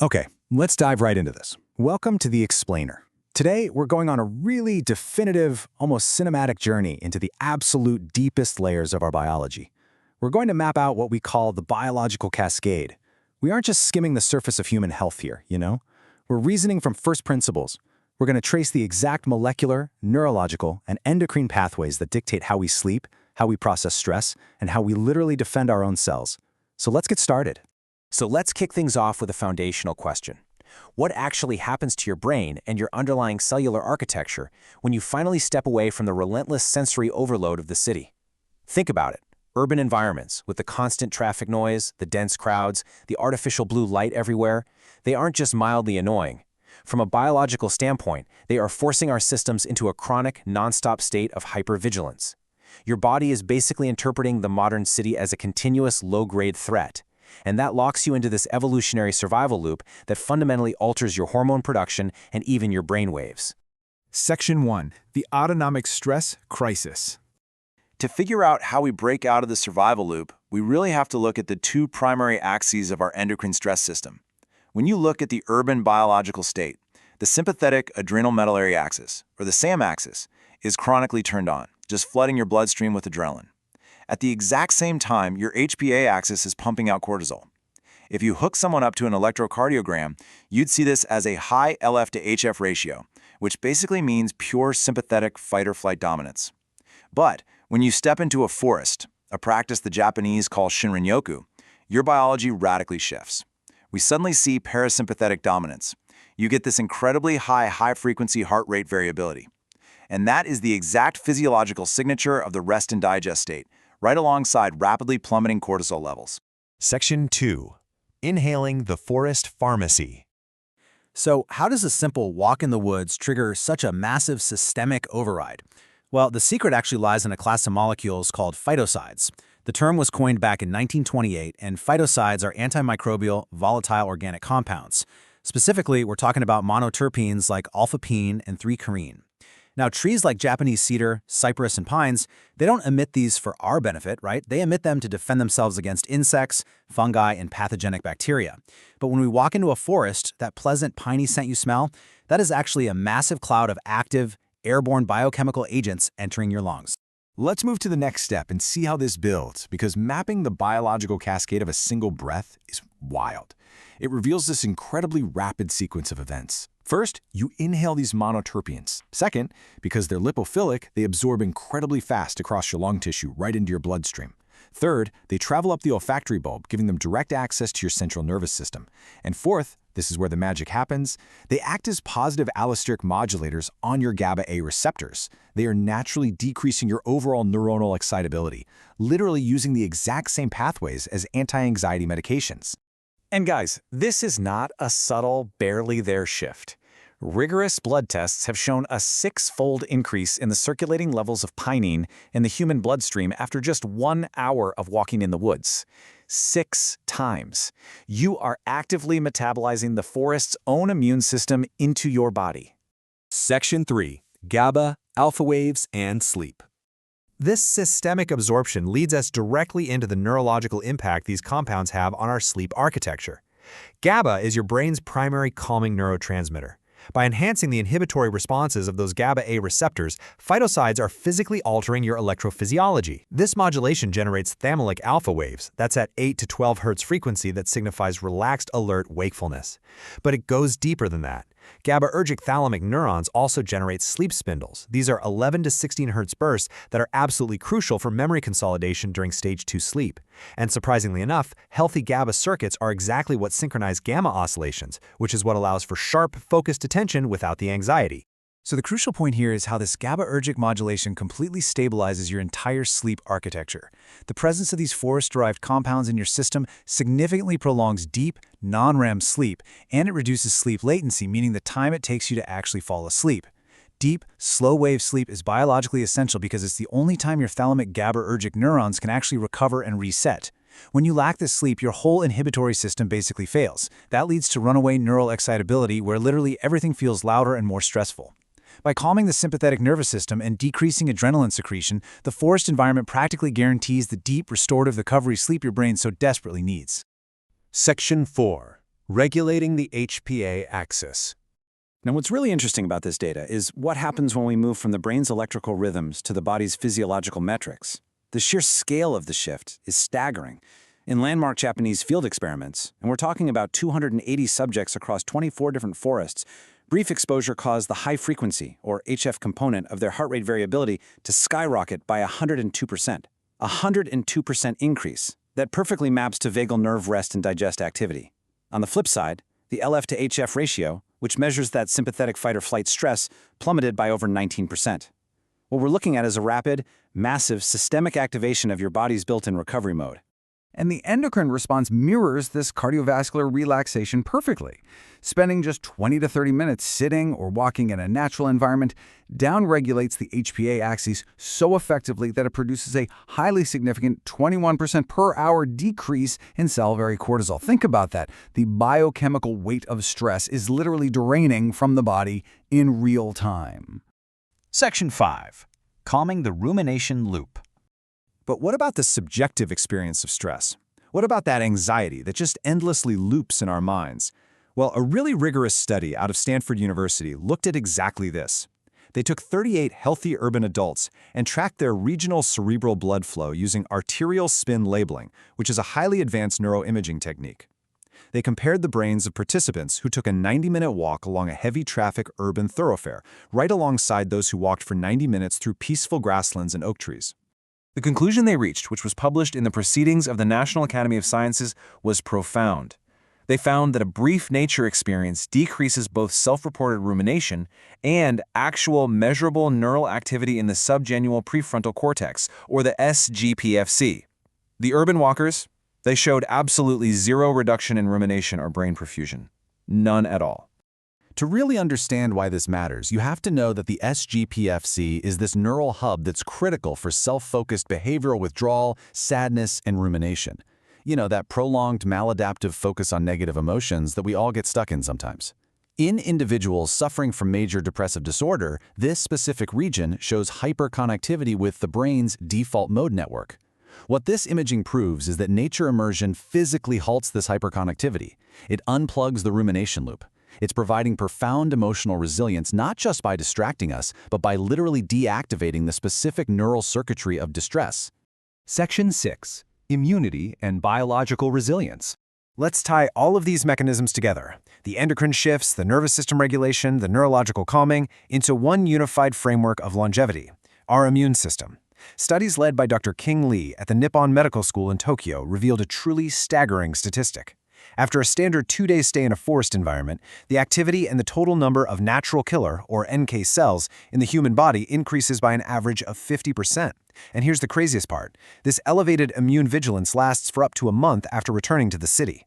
Okay, let's dive right into this. Welcome to The Explainer. Today, we're going on a really definitive, almost cinematic journey into the absolute deepest layers of our biology. We're going to map out what we call the biological cascade. We aren't just skimming the surface of human health here, you know? We're reasoning from first principles. We're going to trace the exact molecular, neurological, and endocrine pathways that dictate how we sleep, how we process stress, and how we literally defend our own cells. So let's get started. So let's kick things off with a foundational question. What actually happens to your brain and your underlying cellular architecture when you finally step away from the relentless sensory overload of the city? Think about it. Urban environments, with the constant traffic noise, the dense crowds, the artificial blue light everywhere, they aren't just mildly annoying. From a biological standpoint, they are forcing our systems into a chronic, nonstop state of hypervigilance. Your body is basically interpreting the modern city as a continuous low-grade threat. And that locks you into this evolutionary survival loop that fundamentally alters your hormone production and even your brain waves. Section 1. The Autonomic Stress Crisis. To figure out how we break out of the survival loop, we really have to look at the two primary axes of our endocrine stress system. When you look at the urban biological state, the sympathetic adrenal medullary axis, or the SAM axis, is chronically turned on, just flooding your bloodstream with adrenaline. At the exact same time, your HPA axis is pumping out cortisol. If you hook someone up to an electrocardiogram, you'd see this as a high LF to HF ratio, which basically means pure sympathetic fight-or-flight dominance. But when you step into a forest, a practice the Japanese call Shinrin-yoku, your biology radically shifts. We suddenly see parasympathetic dominance. You get this incredibly high-frequency heart rate variability. And that is the exact physiological signature of the rest and digest state, right alongside rapidly plummeting cortisol levels. Section 2. Inhaling the Forest Pharmacy. So, how does a simple walk in the woods trigger such a massive systemic override? Well, the secret actually lies in a class of molecules called phytoncides. The term was coined back in 1928, and phytoncides are antimicrobial, volatile organic compounds. Specifically, we're talking about monoterpenes like alpha-pene and 3-carene. Now, trees like Japanese cedar, cypress, and pines, they don't emit these for our benefit, right? They emit them to defend themselves against insects, fungi, and pathogenic bacteria. But when we walk into a forest, that pleasant piney scent you smell, that is actually a massive cloud of active, airborne biochemical agents entering your lungs. Let's move to the next step and see how this builds, because mapping the biological cascade of a single breath is wild. It reveals this incredibly rapid sequence of events. First, you inhale these monoterpenes. Second, because they're lipophilic, they absorb incredibly fast across your lung tissue right into your bloodstream. Third, they travel up the olfactory bulb, giving them direct access to your central nervous system. And fourth, this is where the magic happens, they act as positive allosteric modulators on your GABA-A receptors. They are naturally decreasing your overall neuronal excitability, literally using the exact same pathways as anti-anxiety medications. And guys, this is not a subtle, barely there shift. Rigorous blood tests have shown a 6-fold increase in the circulating levels of pinene in the human bloodstream after just 1 hour of walking in the woods. 6 times. You are actively metabolizing the forest's own immune system into your body. Section 3. GABA, alpha waves, and sleep. This systemic absorption leads us directly into the neurological impact these compounds have on our sleep architecture. GABA is your brain's primary calming neurotransmitter. By enhancing the inhibitory responses of those GABA-A receptors, phytoncides are physically altering your electrophysiology. This modulation generates thalamic alpha waves, that's at 8 to 12 Hz frequency that signifies relaxed, alert wakefulness. But it goes deeper than that. GABAergic thalamic neurons also generate sleep spindles. These are 11 to 16 Hz bursts that are absolutely crucial for memory consolidation during stage 2 sleep. And surprisingly enough, healthy GABA circuits are exactly what synchronize gamma oscillations, which is what allows for sharp, focused attention without the anxiety. So the crucial point here is how this GABAergic modulation completely stabilizes your entire sleep architecture. The presence of these forest-derived compounds in your system significantly prolongs deep, non-REM sleep, and it reduces sleep latency, meaning the time it takes you to actually fall asleep. Deep, slow-wave sleep is biologically essential because it's the only time your thalamic GABAergic neurons can actually recover and reset. When you lack this sleep, your whole inhibitory system basically fails. That leads to runaway neural excitability, where literally everything feels louder and more stressful. By calming the sympathetic nervous system and decreasing adrenaline secretion, the forest environment practically guarantees the deep, restorative recovery sleep your brain so desperately needs. Section 4. Regulating the HPA axis. Now, what's really interesting about this data is what happens when we move from the brain's electrical rhythms to the body's physiological metrics. The sheer scale of the shift is staggering. In landmark Japanese field experiments, and we're talking about 280 subjects across 24 different forests, brief exposure caused the high frequency, or HF component, of their heart rate variability to skyrocket by 102%. A 102% increase that perfectly maps to vagal nerve rest and digest activity. On the flip side, the LF to HF ratio, which measures that sympathetic fight-or-flight stress, plummeted by over 19%. What we're looking at is a rapid, massive, systemic activation of your body's built-in recovery mode. And the endocrine response mirrors this cardiovascular relaxation perfectly. Spending just 20 to 30 minutes sitting or walking in a natural environment downregulates the HPA axis so effectively that it produces a highly significant 21% per hour decrease in salivary cortisol. Think about that. The biochemical weight of stress is literally draining from the body in real time. Section 5. Calming the rumination loop. But what about the subjective experience of stress? What about that anxiety that just endlessly loops in our minds? Well, a really rigorous study out of Stanford University looked at exactly this. They took 38 healthy urban adults and tracked their regional cerebral blood flow using arterial spin labeling, which is a highly advanced neuroimaging technique. They compared the brains of participants who took a 90-minute walk along a heavy traffic urban thoroughfare, right alongside those who walked for 90 minutes through peaceful grasslands and oak trees. The conclusion they reached, which was published in the Proceedings of the National Academy of Sciences, was profound. They found that a brief nature experience decreases both self-reported rumination and actual measurable neural activity in the subgenual prefrontal cortex, or the SGPFC. The urban walkers, they showed absolutely zero reduction in rumination or brain perfusion. None at all. To really understand why this matters, you have to know that the SGPFC is this neural hub that's critical for self-focused behavioral withdrawal, sadness, and rumination. You know, that prolonged maladaptive focus on negative emotions that we all get stuck in sometimes. In individuals suffering from major depressive disorder, this specific region shows hyperconnectivity with the brain's default mode network. What this imaging proves is that nature immersion physically halts this hyperconnectivity. It unplugs the rumination loop. It's providing profound emotional resilience not just by distracting us, but by literally deactivating the specific neural circuitry of distress. Section 6. Immunity and biological resilience. Let's tie all of these mechanisms together, the endocrine shifts, the nervous system regulation, the neurological calming, into one unified framework of longevity, our immune system. Studies led by Dr. King Lee at the Nippon Medical School in Tokyo revealed a truly staggering statistic. After a standard 2-day stay in a forest environment, the activity and the total number of natural killer, or NK cells, in the human body increases by an average of 50%. And here's the craziest part. This elevated immune vigilance lasts for up to a month after returning to the city.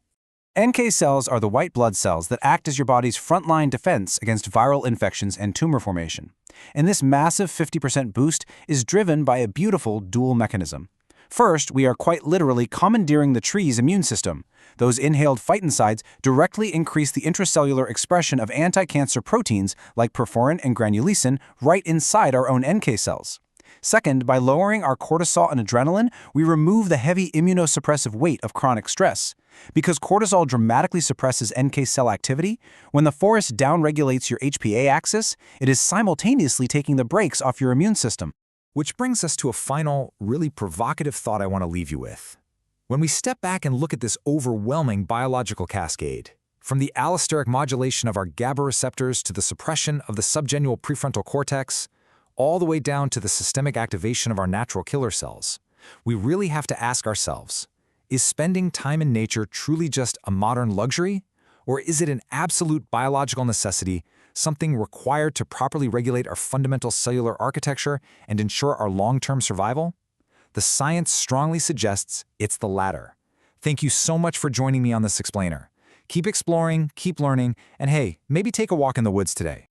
NK cells are the white blood cells that act as your body's frontline defense against viral infections and tumor formation. And this massive 50% boost is driven by a beautiful dual mechanism. First, we are quite literally commandeering the tree's immune system. Those inhaled phytoncides directly increase the intracellular expression of anti-cancer proteins like perforin and granulosin right inside our own NK cells. Second, by lowering our cortisol and adrenaline, we remove the heavy immunosuppressive weight of chronic stress. Because cortisol dramatically suppresses NK cell activity, when the forest downregulates your HPA axis, it is simultaneously taking the brakes off your immune system. Which brings us to a final, really provocative thought I want to leave you with. When we step back and look at this overwhelming biological cascade, from the allosteric modulation of our GABA receptors to the suppression of the subgenual prefrontal cortex, all the way down to the systemic activation of our natural killer cells, we really have to ask ourselves, is spending time in nature truly just a modern luxury? Or is it an absolute biological necessity, something required to properly regulate our fundamental cellular architecture and ensure our long-term survival? The science strongly suggests it's the latter. Thank you so much for joining me on this explainer. Keep exploring, keep learning, and hey, maybe take a walk in the woods today.